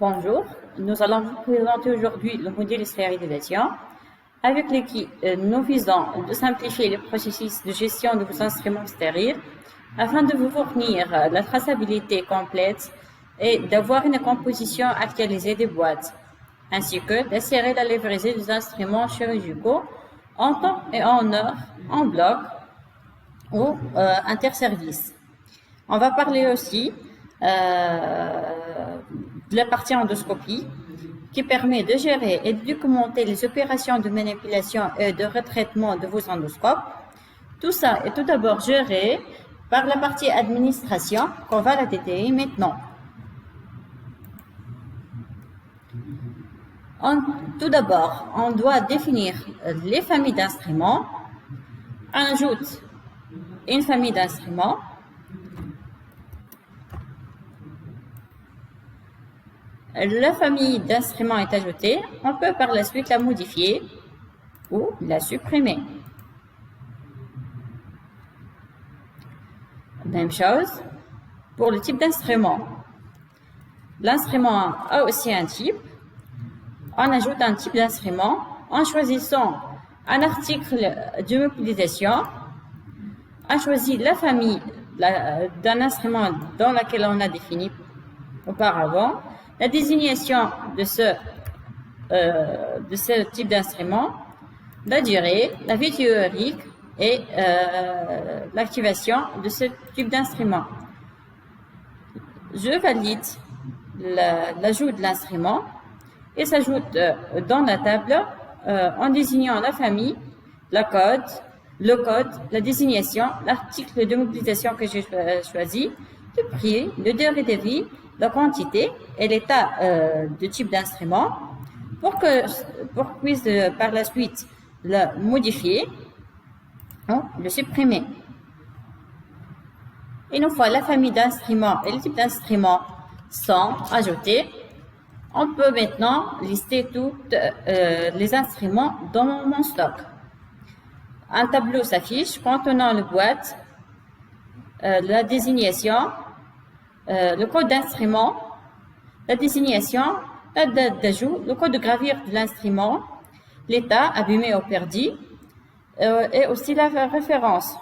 Bonjour, nous allons vous présenter aujourd'hui le modèle stérilisation. Avec lequel nous visons de simplifier le processus de gestion de vos instruments stériles afin de vous fournir la traçabilité complète et d'avoir une composition actualisée des boîtes, ainsi que d'assurer la livraison des instruments chirurgicaux en temps et en heure, en bloc ou interservices. On va parler aussi de la partie endoscopie qui permet de gérer et de documenter les opérations de manipulation et de retraitement de vos endoscopes. Tout ça est tout d'abord géré par la partie administration qu'on va la détailler maintenant. Tout d'abord, on doit définir les familles d'instruments. On ajoute une famille d'instruments. La famille d'instruments est ajoutée. On peut par la suite la modifier ou la supprimer. Même chose pour le type d'instrument. L'instrument a aussi un type. On ajoute un type d'instrument en choisissant un article de mobilisation. On choisit la famille d'un instrument dans laquelle on a défini auparavant. La désignation de ce type d'instrument, la durée, la vie théorique et l'activation de ce type d'instrument. Je valide l'ajout de l'instrument et s'ajoute dans la table en désignant la famille, le code, la désignation, l'article de mobilisation que j'ai choisi, le prix, le durée de vie, la quantité et l'état de type d'instrument pour puisse par la suite le modifier ou le supprimer. Une fois la famille d'instruments et le type d'instrument sont ajoutés, on peut maintenant lister tous les instruments dans mon stock. Un tableau s'affiche contenant la boîte, la désignation, le code d'instrument, la désignation, la date d'ajout, le code de gravure de l'instrument, l'état abîmé ou perdu, et aussi la référence.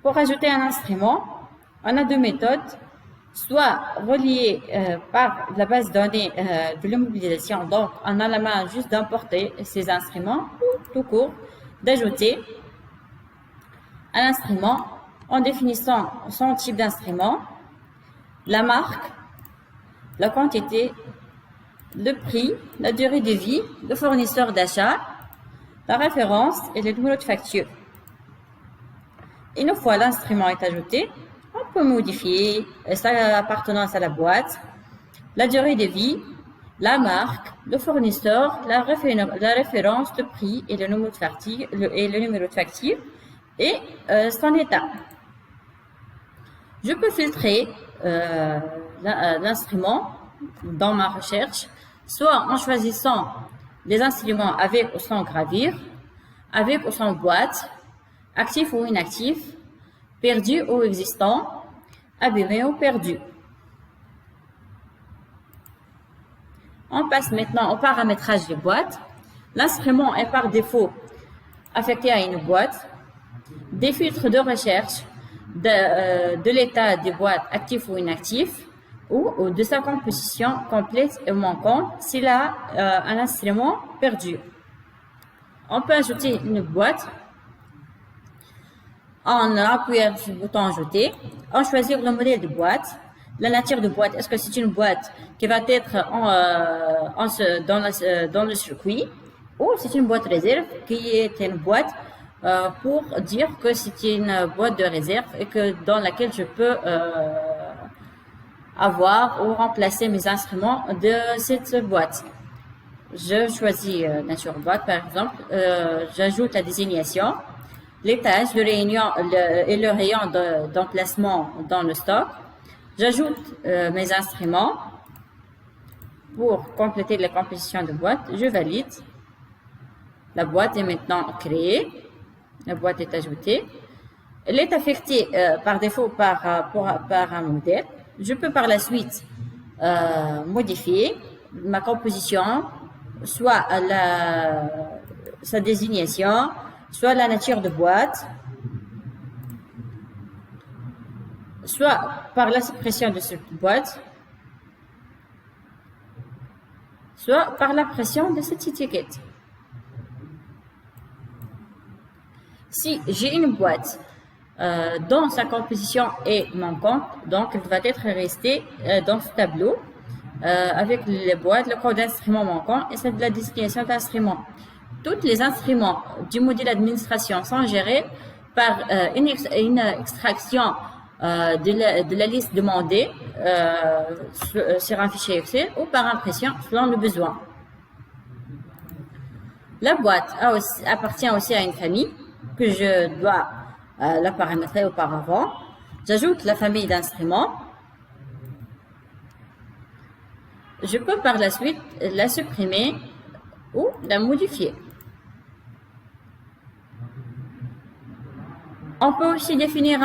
Pour ajouter un instrument, on a deux méthodes, soit relié par la base de données de l'immobilisation, donc on a la main juste d'importer ces instruments, ou tout court, d'ajouter un instrument en définissant son type d'instrument, la marque, la quantité, le prix, la durée de vie, le fournisseur d'achat, la référence et le numéro de facture. Une fois l'instrument est ajouté, on peut modifier sa appartenance à la boîte, la durée de vie, la marque, le fournisseur, la référence, le prix et le numéro de facture et son état. Je peux filtrer l'instrument dans ma recherche, soit en choisissant des instruments avec ou sans gravure, avec ou sans boîte, actif ou inactif, perdu ou existant, abîmé ou perdu. On passe maintenant au paramétrage des boîtes. L'instrument est par défaut affecté à une boîte. Des filtres de recherche de l'état des boîtes actif ou inactif ou de sa composition complète et manquante s'il a un instrument perdu. On peut ajouter une boîte en appuyant sur le bouton ajouter, en choisir le modèle de boîte, la nature de boîte, est-ce que c'est une boîte qui va être dans le circuit ou c'est une boîte réserve qui est une boîte pour dire que c'est une boîte de réserve et que dans laquelle je peux avoir ou remplacer mes instruments de cette boîte. Je choisis nature boîte par exemple, j'ajoute la désignation, l'étage, le rayon d'emplacement dans le stock. J'ajoute mes instruments pour compléter la composition de boîte. Je valide. La boîte est maintenant créée. La boîte est ajoutée. Elle est affectée par défaut par un modèle. Je peux par la suite modifier ma composition, soit sa désignation, soit la nature de boîte, soit par la suppression de cette boîte, soit par la pression de cette étiquette. Si j'ai une boîte dont sa composition est manquante, donc elle va être restée dans ce tableau avec les boîtes, le code d'instrument manquant et c'est de la désignation d'instrument. Tous les instruments du modèle d'administration sont gérés par une extraction de la liste demandée sur un fichier Excel ou par impression selon le besoin. La boîte appartient aussi à une famille que je dois la paramétrer auparavant. J'ajoute la famille d'instruments. Je peux par la suite la supprimer ou la modifier. On peut aussi définir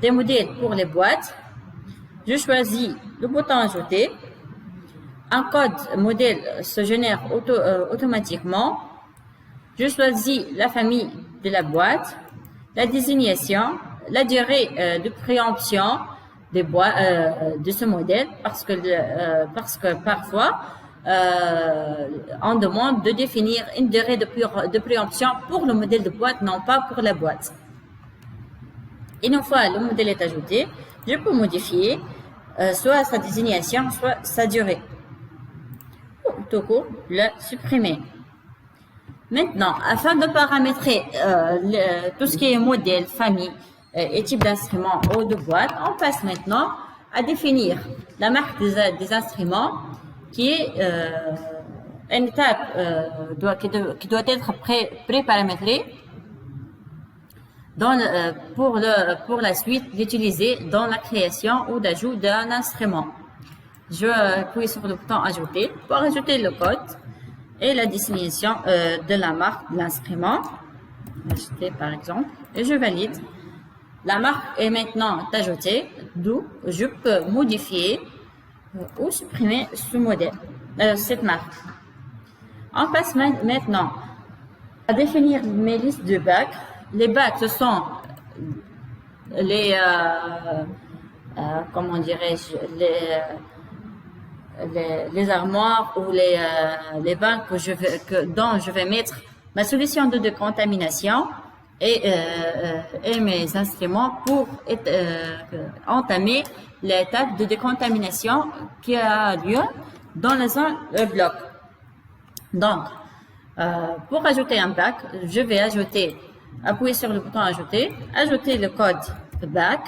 des modèles pour les boîtes. Je choisis le bouton ajouter. Un code modèle se génère automatiquement. Je choisis la famille de la boîte, la désignation, la durée de préemption de ce modèle parce que parfois on demande de définir une durée de préemption pour le modèle de boîte, non pas pour la boîte. Une fois le modèle est ajouté, je peux modifier soit sa désignation, soit sa durée. Ou tout court, le supprimer. Maintenant, afin de paramétrer tout ce qui est modèle, famille et type d'instrument ou de boîte, on passe maintenant à définir la marque des instruments qui est une étape qui doit être pré-paramétrée pour la suite l'utiliser dans la création ou d'ajout d'un instrument. Je appuie sur le bouton ajouter pour ajouter le code et la désignation de la marque de l'instrument, ajouter par exemple, et je valide. La marque est maintenant ajoutée, d'où je peux modifier ou supprimer ce modèle, cette marque. On passe maintenant à définir mes listes de bacs. Les bacs, ce sont les, comment dirais-je, les armoires ou les bacs dont je vais mettre ma solution de décontamination et mes instruments pour entamer l'étape de décontamination qui a lieu dans un bloc. Donc, pour ajouter un bac, je vais appuyer sur le bouton ajouter le code bac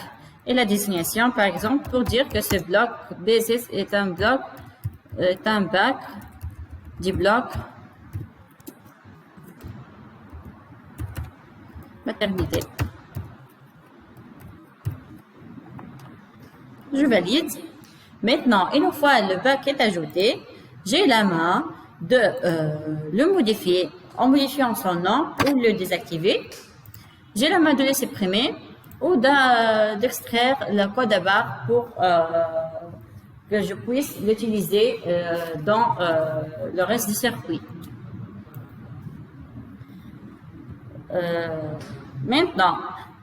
et la désignation, par exemple, pour dire que ce bloc B6 est un bac du bloc maternité. Je valide. Maintenant, une fois le bac est ajouté, j'ai la main de le modifier en modifiant son nom ou le désactiver. J'ai la main de le supprimer ou d'extraire le code à barre pour que je puisse l'utiliser dans le reste du circuit. Maintenant,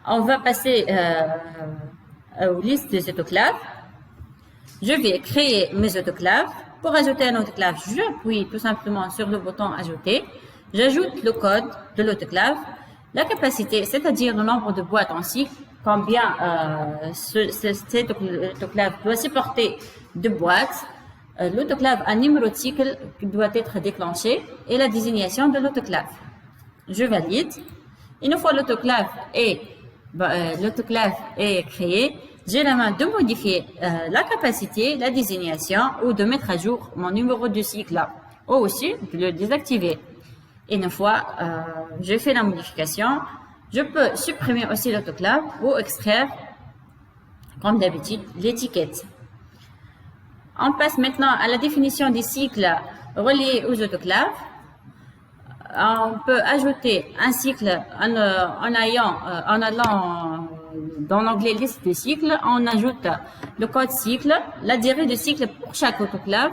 on va passer aux listes des autoclaves. Je vais créer mes autoclaves. Pour ajouter un autoclave, j'appuie tout simplement sur le bouton ajouter. J'ajoute le code de l'autoclave, la capacité, c'est-à-dire le nombre de boîtes en cycle, combien cet autoclave doit supporter de boîtes, l'autoclave a un numéro de cycle qui doit être déclenché et la désignation de l'autoclave. Je valide. Une fois l'autoclave est créé, j'ai la main de modifier la capacité, la désignation ou de mettre à jour mon numéro de cycle ou aussi de le désactiver. Une fois j'ai fait la modification, je peux supprimer aussi l'autoclave ou extraire, comme d'habitude, l'étiquette. On passe maintenant à la définition des cycles reliés aux autoclaves. On peut ajouter un cycle en allant dans l'onglet liste de cycles, on ajoute le code cycle, la durée de cycle pour chaque autoclave.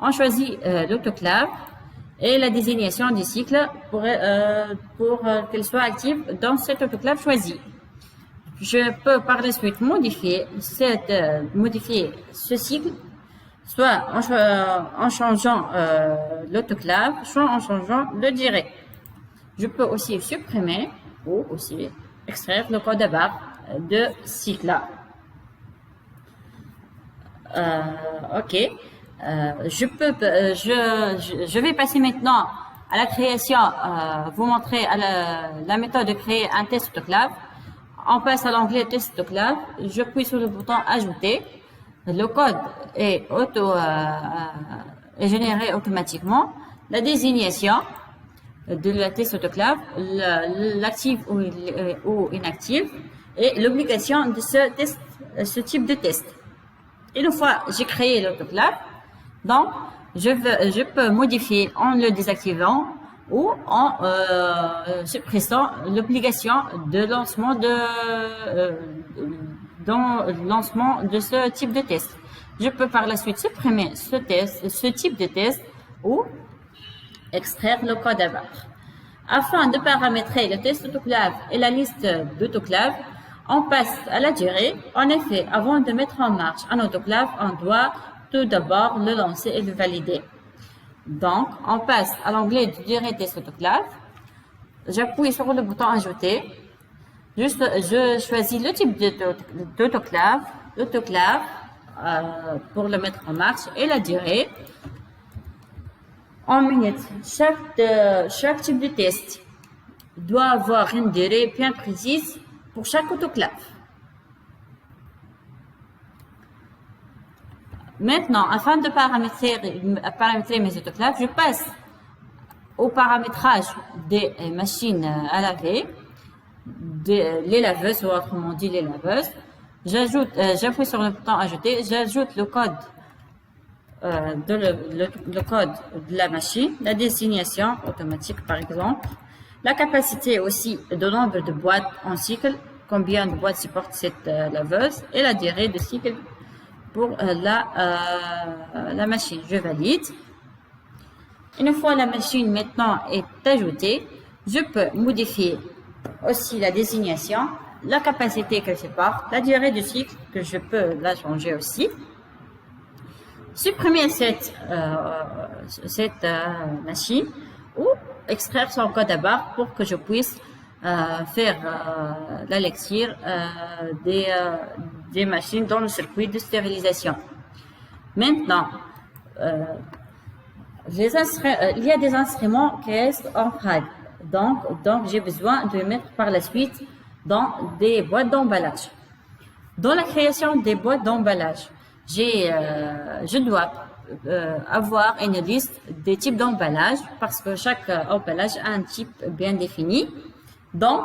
On choisit l'autoclave et la désignation du cycle pour qu'elle soit active dans cette autoclave choisie. Je peux par la suite modifier ce cycle, soit en changeant l'autoclave, soit en changeant le durée. Je peux aussi supprimer ou aussi extraire le code à barre de cycle. Ok. Je vais passer maintenant à la création, vous montrer la méthode de créer un test autoclave. On passe à l'onglet test autoclave. Je appuie sur le bouton ajouter. Le code est généré automatiquement. La désignation de la test autoclave, l'active ou inactive, et l'obligation de ce type de test. Une fois j'ai créé l'autoclave, donc je peux modifier en le désactivant ou en supprimant l'obligation de lancement de ce type de test. Je peux par la suite supprimer ce type de test ou extraire le code à barre. Afin de paramétrer le test autoclave et la liste d'autoclaves, on passe à la durée. En effet, avant de mettre en marche un autoclave, on doit tout d'abord le lancer et le valider. Donc, on passe à l'onglet de durée test autoclave. J'appuie sur le bouton ajouter. Je choisis le type d'autoclave, pour le mettre en marche et la durée. En minutes, chaque type de test doit avoir une durée bien précise pour chaque autoclave. Maintenant, afin de paramétrer mes autoclaves, je passe au paramétrage des machines à laver, les laveuses, ou autrement dit les laveuses. J'appuie sur le bouton ajouter, j'ajoute le code le code de la machine, la désignation automatique par exemple, la capacité aussi de nombre de boîtes en cycle, combien de boîtes supporte cette laveuse, et la durée de cycle pour la machine. Je valide. Une fois la machine maintenant est ajoutée, je peux modifier aussi la désignation, la capacité qu'elle supporte, la durée du cycle que je peux la changer aussi. Supprimer cette machine ou extraire son code à barre pour que je puisse faire la lecture des machines dans le circuit de stérilisation. Maintenant, il y a des instruments qui restent en vrac. Donc j'ai besoin de les mettre par la suite dans des boîtes d'emballage. Dans la création des boîtes d'emballage, je dois avoir une liste des types d'emballage parce que chaque emballage a un type bien défini. Donc,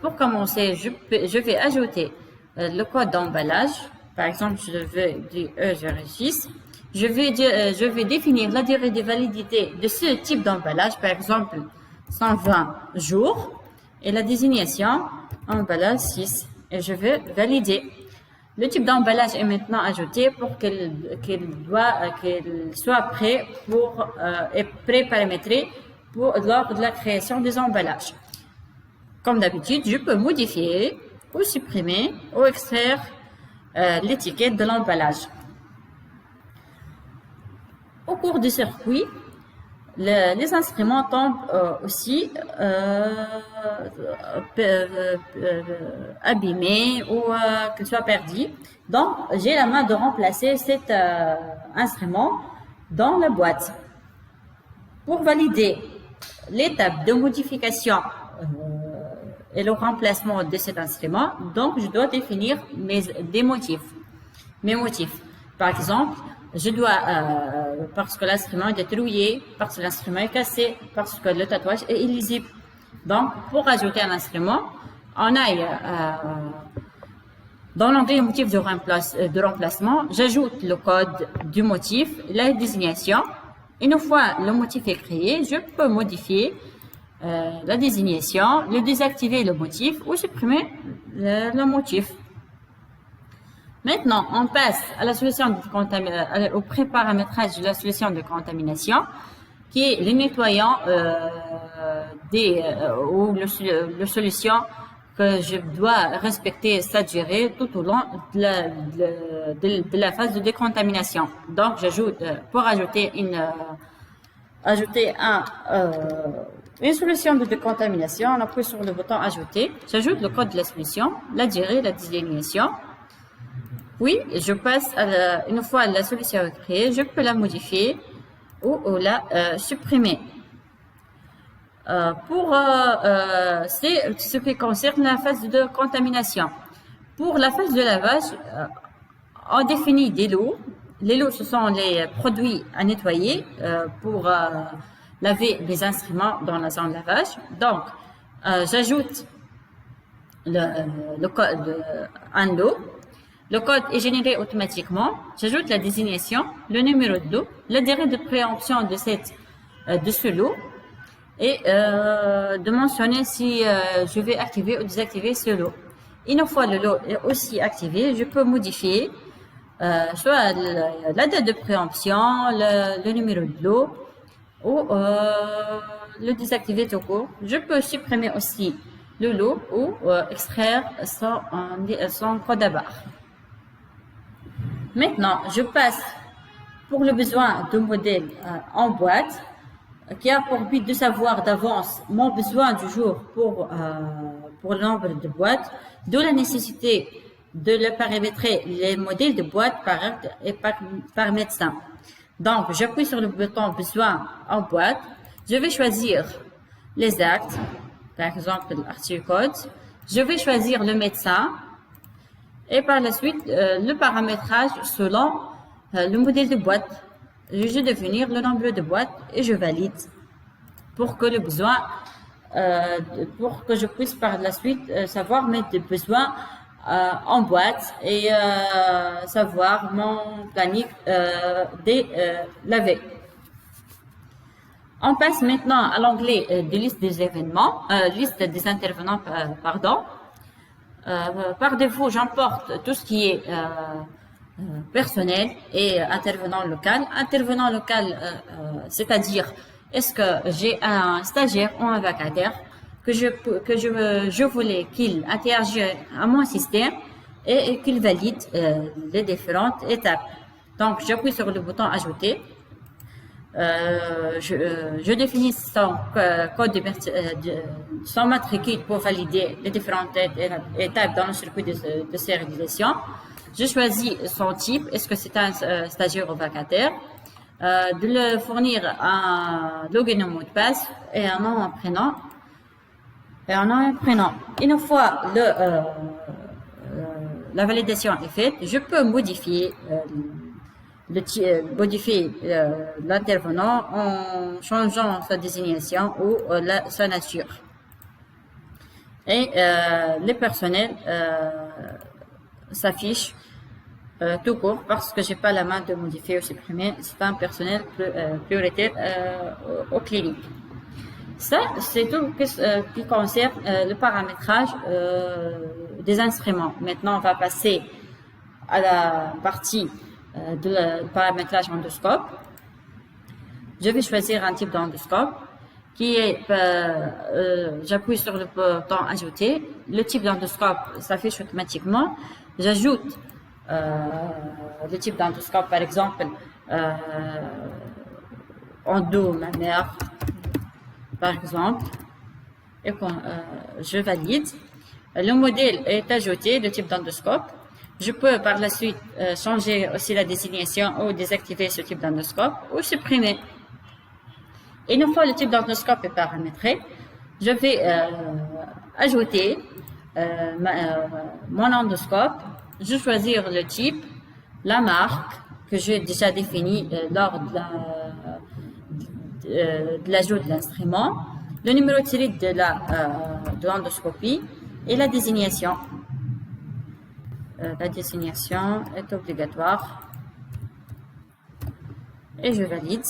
pour commencer, je vais ajouter le code d'emballage. Par exemple, je veux du E06. Je vais définir la durée de validité de ce type d'emballage, par exemple 120 jours, et la désignation emballage 6. Et je vais valider. Le type d'emballage est maintenant ajouté pour qu'il soit prêt et pré-paramétré lors de la création des emballages. Comme d'habitude, je peux modifier ou supprimer ou extraire l'étiquette de l'emballage. Au cours du circuit, les instruments tombent aussi abîmés ou qu'ils soient perdus. Donc, j'ai la main de remplacer cet instrument dans la boîte. Pour valider l'étape de modification et le remplacement de cet instrument, donc je dois définir mes motifs. Par exemple, je dois, parce que l'instrument est détruit, parce que l'instrument est cassé, parce que le tatouage est illisible. Donc, pour ajouter un instrument, on aille dans l'onglet motif de remplacement, j'ajoute le code du motif, la désignation. Une fois le motif est créé, je peux modifier la désignation, le désactiver le motif ou supprimer le motif. Maintenant, on passe à la solution de au pré-paramétrage de la solution de contamination, qui est le nettoyant ou le solution que je dois respecter cette durée tout au long de la phase de décontamination. Donc, j'ajoute pour ajouter une solution de décontamination, on appuie sur le bouton ajouter. J'ajoute le code de la solution, la durée, la désignation. Puis, je passe une fois la solution est créée, je peux la modifier ou la supprimer. C'est ce qui concerne la phase de contamination. Pour la phase de lavage, on définit des lots. Les lots, ce sont les produits à nettoyer pour laver les instruments dans la zone de lavage. Donc, j'ajoute le code un lot. Le code est généré automatiquement. J'ajoute la désignation, le numéro de lot, la durée de préemption de ce lot et de mentionner si je vais activer ou désactiver ce lot. Une fois le lot est aussi activé, je peux modifier soit la date de préemption, le numéro de lot ou le désactiver tout court. Je peux supprimer aussi le lot ou extraire son code à barre. Maintenant, je passe pour le besoin de modèle en boîte, qui a pour but de savoir d'avance mon besoin du jour pour le nombre de boîtes, d'où la nécessité de le paramétrer les modèles de boîtes par acte et par médecin. Donc, j'appuie sur le bouton besoin en boîte, je vais choisir les actes, par exemple l'article code, je vais choisir le médecin, et par la suite, le paramétrage selon le modèle de boîte. Je vais définir le nombre de boîtes et je valide pour que je puisse par la suite savoir mettre des besoins en boîte et savoir mon planning des laver. On passe maintenant à l'onglet de liste des événements, liste des intervenants, pardon. Par défaut, j'emporte tout ce qui est personnel et intervenant local. Intervenant local, c'est-à-dire est-ce que j'ai un stagiaire ou un vacataire que je voulais qu'il interagisse à mon système et qu'il valide les différentes étapes. Donc, j'appuie sur le bouton ajouter. Je définis son code son matricule pour valider les différentes étapes dans le circuit de stérilisation. Je choisis son type, est-ce que c'est un stagiaire ou vacataire, de le fournir un login ou mot de passe et un nom, un prénom. Une fois la validation est faite, je peux modifier l'intervenant en changeant sa désignation ou sa nature. Et les personnels s'affichent tout court parce que j'ai pas la main de modifier ou supprimer. C'est un personnel prioritaire aux cliniques. Ça, c'est tout qui concerne le paramétrage des instruments. Maintenant, on va passer à la partie de paramétrage endoscope. Je vais choisir un type d'endoscope qui est, j'appuie sur le bouton ajouter. Le type d'endoscope s'affiche automatiquement. J'ajoute le type d'endoscope, par exemple, endo mammaire, par exemple, et je valide. Le modèle est ajouté, le type d'endoscope. Je peux par la suite changer aussi la désignation ou désactiver ce type d'endoscope ou supprimer. Et une fois le type d'endoscope est paramétré, je vais ajouter mon endoscope. Je vais choisir le type, la marque que j'ai déjà définie lors de l'ajout de l'instrument, le numéro de série de l'endoscopie et la désignation. La désignation est obligatoire et je valide.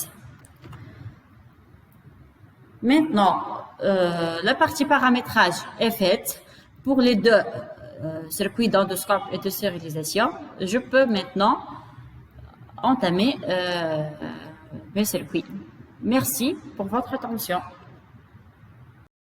Maintenant, la partie paramétrage est faite pour les deux circuits d'endoscope et de stérilisation. Je peux maintenant entamer mes circuits. Merci pour votre attention.